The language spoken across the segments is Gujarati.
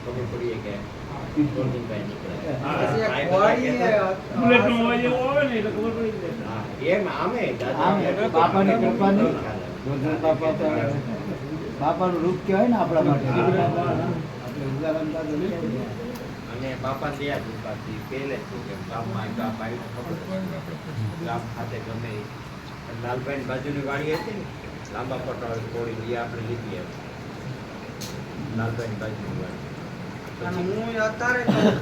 ખબર પડી કે ગોરધનભાઈ નીકળ્યા. બુલેટનો અવાજ એવો આવે ને એટલે ખબર પડી જાય. હા, એમ આમે દાદા આમે બાપાની કૃપાની ગોરધન બાપા તો બાપાનું રૂપ કહેવાય ને આપણા માટે. આપણે ઉદાહરણ દાદા લઈએ. અને બાપા દયા કૃપાથી પહેલે શું કે ગામમાં બાપા ખબર ગામ ખાતે ગમે એ. અને લાલભાઈની બાજુની વાડી હતી ને લાંબા પટોળ થોડી એ આપણે લીધી એમ લાલભાઈની બાજુની વાડી. અને હું અત્યારે કહું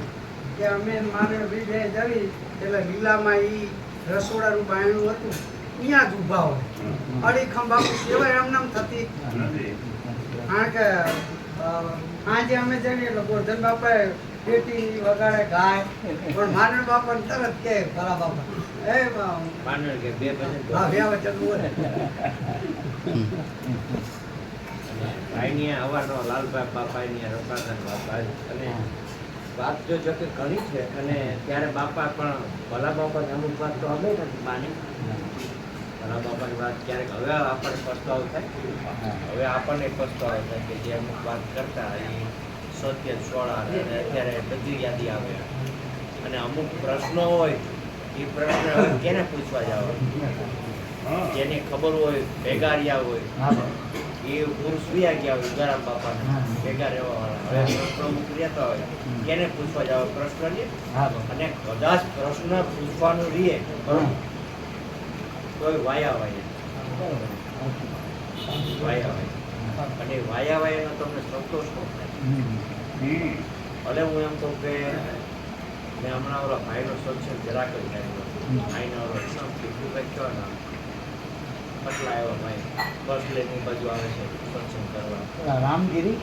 કે અમે મારે બીજે જવી એટલે લીલામાં ઈ રસોડાનું બાયણું હતું ત્યાં જ ઊભા હોય અડીખમ બાપુ કેવાય એમ નામ થતી. કારણ કે આજે અમે જઈએ એટલે ગોરધન બાપાએ પેટી વગાડે ગાય પણ માનવ બાપાને તરત કે ભલા બાપા એ માનવ કે બે ભજન હા બે વચન બોલે. ભાઈની અવારનો લાલભાઈ બાપાની રસાદાન બાપા અને વાત જો કે ઘણી છે. અને ત્યારે બાપા પણ ભલા બાપાની અમુક વાત તો અમે નથી માની. ભલા બાપાની વાત ક્યારેક હવે આપણને પસ્તાવો થાય. હવે આપણને પસ્તાવો થાય કે જે અમુક વાત કરતા એ સત્ય સોળા અને અત્યારે બધી યાદી આવે. અને અમુક પ્રશ્નો હોય એ પ્રશ્ન કેને પૂછવા જાવ જેને ખબર હોય ભેગા રહ્યા હોય એ પુરુષ વ્યા ગયા હોય ગરામ બાપાને ભેગા રહેવા વાળા. હવે પ્રશ્નો અમુક રહેતા હોય કેને પૂછવા જાવ પ્રશ્ન લે. અને કદાચ પ્રશ્ન પૂછવાનું રહીએ તો વાયા વાયા અને વાયા વાયાનો તમને સંતોષ ન થાય. ભલે હું એમ કહું કે મેં હમણાં ઓલા ભાઈનો સત્સંગ જરાક જ આવ્યો ભાઈના ઓલો ભાઈ કયો નામ પટલા આવ્યો ભાઈ બસ લઈને બાજુ આવે છે સત્સંગ કરવા. રામગીરી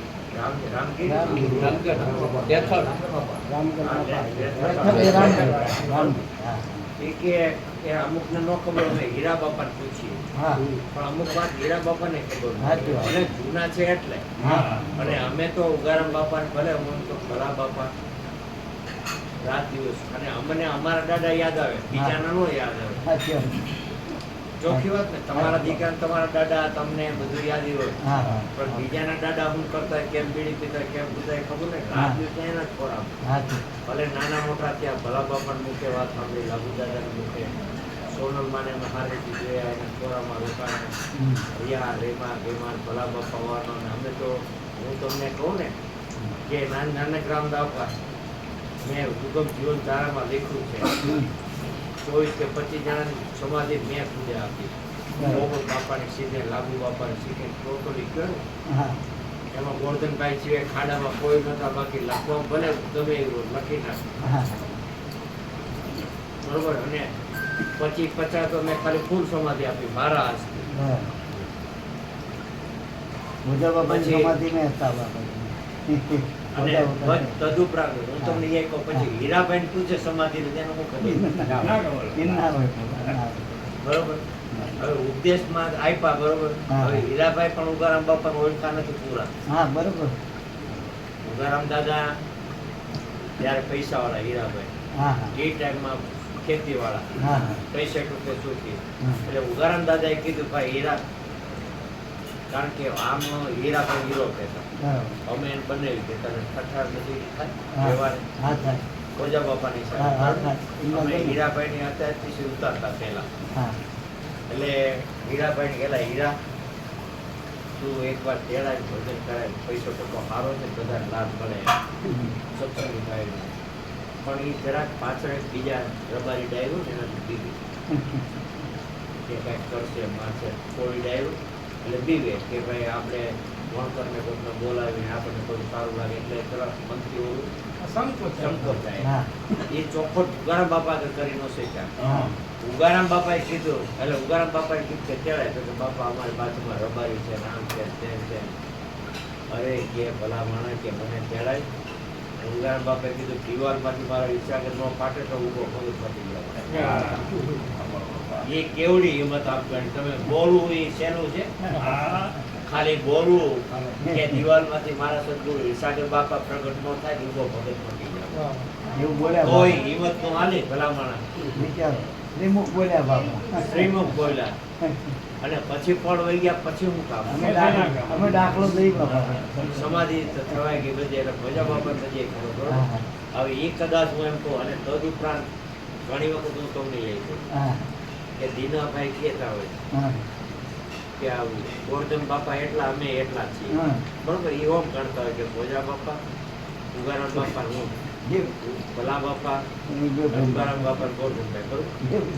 અમુક ને નો ખબર અમે હીરા બાપા ને પૂછીએ પણ અમુક વાત હીરા બાપા ને ખબર અને જૂના છે એટલે. અને અમે તો ઉગારામ બાપા ને ભલે હું તો ભલા બાપા રાત દિવસ અને અમને અમારા દાદા યાદ આવે બીજાના નો યાદ આવે. ચોખ્ખી વાત ને તમારા દીકરા તમારા દાદા તમને બધું યાદ હોય પણ બીજાના દાદા શું કરતા કેમ બીડી પીતા કેમ પીતા ખબર નહીં. રાત દિવસ એના જ ખોરાક ભલે નાના મોટા ત્યાં ભલા બાપા મુખે વાત સાંભળી લાગુ દાદા મુખે સોનલ માને હારેથી જોયા એના ખોરામાં રોકાણ રિયા રેમા બેમાન ભલા બાપા વાનો. અને અમે તો હું તમને કહું ને કે નાના ગ્રામ દાપા મેં દુર્ગમ જીવન તારામાં લખ્યું છે 24 કે 25 જણાની સમાધિ મેં પૂજા આપી. મોહમ્મદ બાપાની સીધે લાગુ બાપાની સીધે ટોટલી કર્યું. એમાં ગોરધનભાઈ સિવાય ખાડામાં કોઈ નતા બાકી લખવા ભલે ગમે એવું લખી નાખ બરોબર. અને 50 તો મેં ખાલી ફૂલ સમાધિ આપી મારા અને તદુપરાંત હું તમને એ કહું પછી હીરાભાઈ પૂછે સમાધિ તેનું હું ખબર બરોબર. હવે ઉપદેશમાં આપ્યા બરોબર. હવે હીરાભાઈ પણ ઉગારામ બાપા ઓળખા નથી પૂરા. બરોબર. ઉગારામ દાદા ત્યારે પૈસા વાળા હીરાભાઈ એ ટાઈમમાં ખેતી વાળા 65 રૂપિયા ચોથી એટલે ઉગારામ દાદાએ કીધું ભાઈ હીરા કારણ કે આમ હીરાભાઈ હીરો કહેતા અમે એને બનાવી કે તને ઠઠાર નથી થાય ખોજા બાપાની સાથે અમે હીરાભાઈની અત્યારથી ઉતારતા પહેલા. એટલે હીરાભાઈને કહેલા હીરા તું એકવાર તેડાય ભોજન કરાય પૈસો ટકો સારો છે બધા લાભ મળે સત્સંગી થાય. પણ એ જરાક પાછળ બીજા રબારી ડાયરું ને એનાથી બીવી કે કંઈક કરશે મારશે કોઈ ડાયરું એટલે બીવે કે ભાઈ આપણે વણકરને કોઈને બોલાવીને આપણને કોઈ સારું લાગે એટલે તરફ મંત્રી ઓલું સંકોચ થાય. એ ચોખ્ખો ઉગારામ બાપા કરી ન શક્યા. ઉગારામ બાપાએ કીધું એટલે ઉગારામ બાપાએ કીધું કે તેડાય તો કે બાપા અમારી બાજુમાં રબારી છે નામ છે તેમ છે. અરે કે ભલા માણસ કે મને તેડાય. ઉગારામ બાપાએ કીધું દિવાલમાંથી મારા ઈચ્છા ન ફાટે તો ઊભો પગ ફાટી ગયા. એ કેવડી હિંમત આપવાની તમે બોલવું એ સહેલું છે. ખાલી બોલવું કે દિવાલમાંથી મારા સદગુરુ ઈસાગર બાપા પ્રગટ ન થાય ઊભો ભગત ફાટી જાય એવું બોલ્યા કોઈ હિંમત નો હાલે ભલા માણસ વિચારો શ્રીમુખ બોલ્યા બાપા શ્રીમુખ બોલ્યા અને પછી પણ વહી ગયા પછી હું કામ અમે દાખલો દઈ બાપા. સમાધિ તો થવાય ગઈ બધી એટલે ભોજા બાપા બધી ખરો બરોબર. હા, હા. હવે એ કદાચ હું એમ કહું અને તદ ઉપરાંત ઘણી વખત હું તમને લઈ છું હા, કે દીનાભાઈ કહેતા હોય હા, કે આવું ગોરધન બાપા એટલા અમે એટલા જ છીએ હા. બરોબર. એ ઓમ ગણતા હોય કે ભોજા બાપા ઉગારામ બાપા હું જે ભલા બાપા એ જો ભાઈ. ઉગારામ બાપા ને ગોરધનભાઈ બરોબર.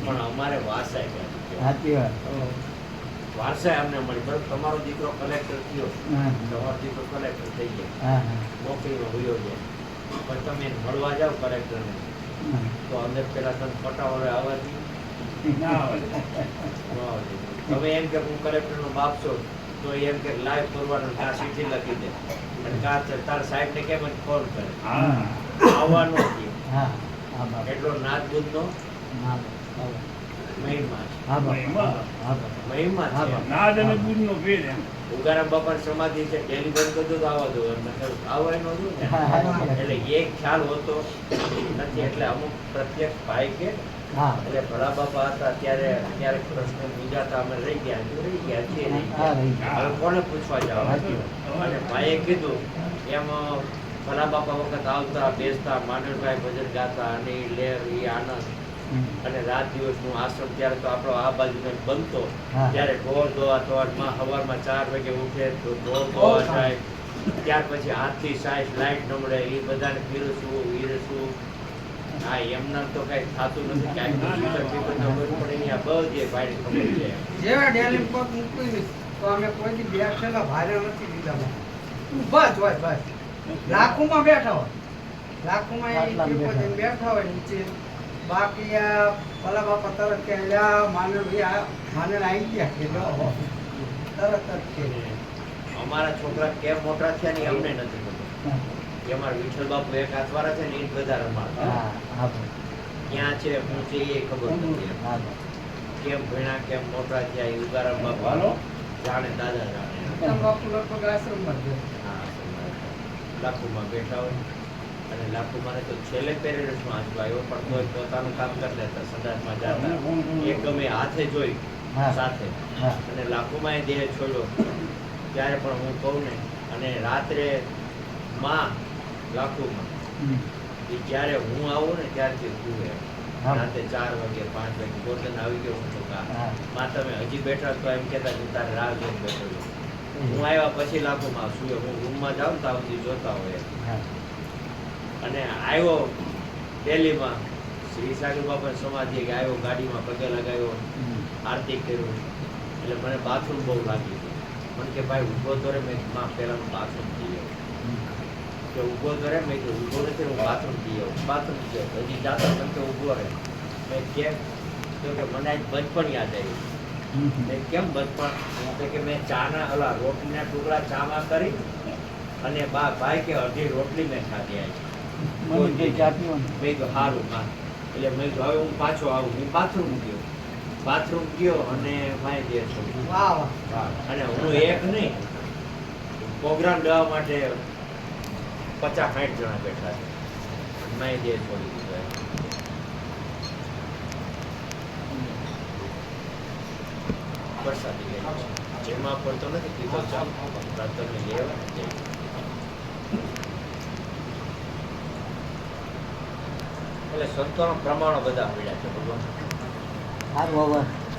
પણ અમારે વારસાઈ ગયા સાચી વાત. વારસાઈ અમને મળી બરોબર. તમારો દીકરો કલેક્ટર થયો હા, તમારો દીકરો કલેક્ટર થઈ ગયો હા, હા. નોકરીમાં વયો ગયો પણ તમે એને મળવા જાઓ કલેક્ટરને હા. તો અંદર પેલા તમે પટાવાળો આવવાથી ના આવે. તમે એમ કે હું કલેક્ટરનો બાપ છું તો એમ કે લાઈવ કરવાનું કાં ચીઠી લખી દે અને કાં તાર સાહેબને કેમ જ ફોન કરે હા. આવવાનો નથી હા, હા બાપા. એટલો નાથબુદ્ધનો હા, બાપા. મહિમા છે. હા બાપા. મહિમા. હા બાપા. મહિમા હા, છે બાપા. નાદ અને બુદ્ધનો ભેદ એમ. ઉગારામ બાપા સમાધિ છે ડેલી બંધ કરજો તો આવવા દો આવવા નો દો ને હા, હા. એટલે એક ખ્યાલ હોતો નથી એટલે અમુક પ્રત્યક્ષ ભાઈ કે હા. એટલે ભલા બાપા હતા ત્યારે પ્રશ્ન મૂંઝાતા અમે રહી ગયા છીએ રહી ગયા છીએ રહી હા, ગયા. રહી ગયા. હવે કોને પૂછવા જાવ સાચી અને ભાઈએ કીધું એમ ભલા બાપા વખત આવતા બેસતા માનવભાઈ ભજન ગાતા અને ઈ લહેર ઈ આનંદ હમ. અને રાત દિવસ નું આશ્રમ ત્યારે તો આપણો આ બાજુ બનતો હા. ત્યારે ઢોર ધોવા સવારમાં 4 વાગે ઉઠે તો ઢોર ધોવા જાય ત્યાર પછી હાથથી સાઈઝ લાઈટ નમડે એ બધાને પીરસવું વીરસવું હા એમના તો કઈ થતું નથી ક્યાંક તો શીતળ પીપળ તો ખબર પડે નહીં. આ બધી ભાઈની ખબર છે જેવા ડેલી પગ મૂકીને તો અમે કોઈ દી બેઠેલા ભારે નથી દીધા ઊભા જ હોય બસ લાખોમાં બેઠા હોય લાખોમાં એ આટલા જ ટીપો જઈને બેઠા હોય નીચે બાકી આ ભલા બાપા તરત કે લ્યા માનવ ભાઈ આ માનવ આવી ગયા કે લો તરત જ કે અમારા છોકરા કેમ મોટા થયા ને એ અમને નથી ખબર કે અમારા વિઠ્ઠલ બાપુ એક હાથવાળા છે ને એ બધા રમાડતા હા, હા બાપા. ક્યાં છે હું છે એ ખબર નથી એમ. હા બાપા. કેમ ભણ્યા કેમ મોટા થયા એ ઉગારામ બાપા જાણે દાદા જાણે ઉત્તમ બાપુ લગભગ આશ્રમમાં જ હા, લાખોમાં બેઠા હોય અને લાખોમાં તો છેલ્લે પેરેન્ટ્સમાં આજુ આવ્યો પણ તોય પોતાનું કામ કરી લેતા સંદાસમાં જતા એક ગમે હાથે જોઈ હા. સાથે હા. અને લાખોમાં એ દેહ છોડ્યો ત્યારે પણ હું કહું ને અને રાત્રે માં લાખોમાં હમ. એ જ્યારે હું આવું ને ત્યારથી સુવે હા. રાતે 4 વાગે 5 વાગે ગોતન આવી ગયો હું તો કા હા. માં તમે હજી બેઠા તો એમ કહેતા કે તારે રાહ જોઈને બેઠો છો. હું આવ્યા પછી લાખોમાં સુવે હું રૂમમાં જાઉં તો આવતી જોતા હોય હા. અને આવ્યો દિલ્હીમાં શ્રી સાગર બાપા સમાધિ કે આવ્યો ગાડીમાં પગે લગાવ્યો હમ. આરતી કર્યું એટલે મને બાથરૂમ બહુ લાગી ગયું મને કે ભાઈ ઊભો તો રે મેં માં પહેલાનું બાથરૂમ પી આવ્યો કે ઊભો તો રે મેં કીધું ઊભો નથી હું બાથરૂમ પી આવ્યો બાથરૂમ પી આવ્યો હજી જાતો કેમ કે ઊભો રહે મેં કેમ તો કે મને આજ બચપણ યાદ આવ્યું હમ. મેં કેમ બચપણ તો કે મેં ચાના ઓલા રોટલીના ટુકડા ચામાં કરી અને ભાઈ કે અડધી રોટલી મેં ખાધી આવી મને કઈ ચાપી હોય ને. મેં કીધું સારું માં એટલે મેં કીધું હવે હું પાછો આવું હું બાથરૂમ ગયો અને માય દે છોડી વાહ વાહ અને હું એક નહીં પ્રોગ્રામ લેવા માટે 50-60 જણા બેઠા છે માય દે છોડી દીધો એમ. વરસાદી ગઈ છે જેમાં પડતો નથી કીધો ચાલ પ્રાર્થને લેવા જઈ એટલે સંતોનો પ્રમાણો બધા મળ્યા છે ભગવાન સારું હવે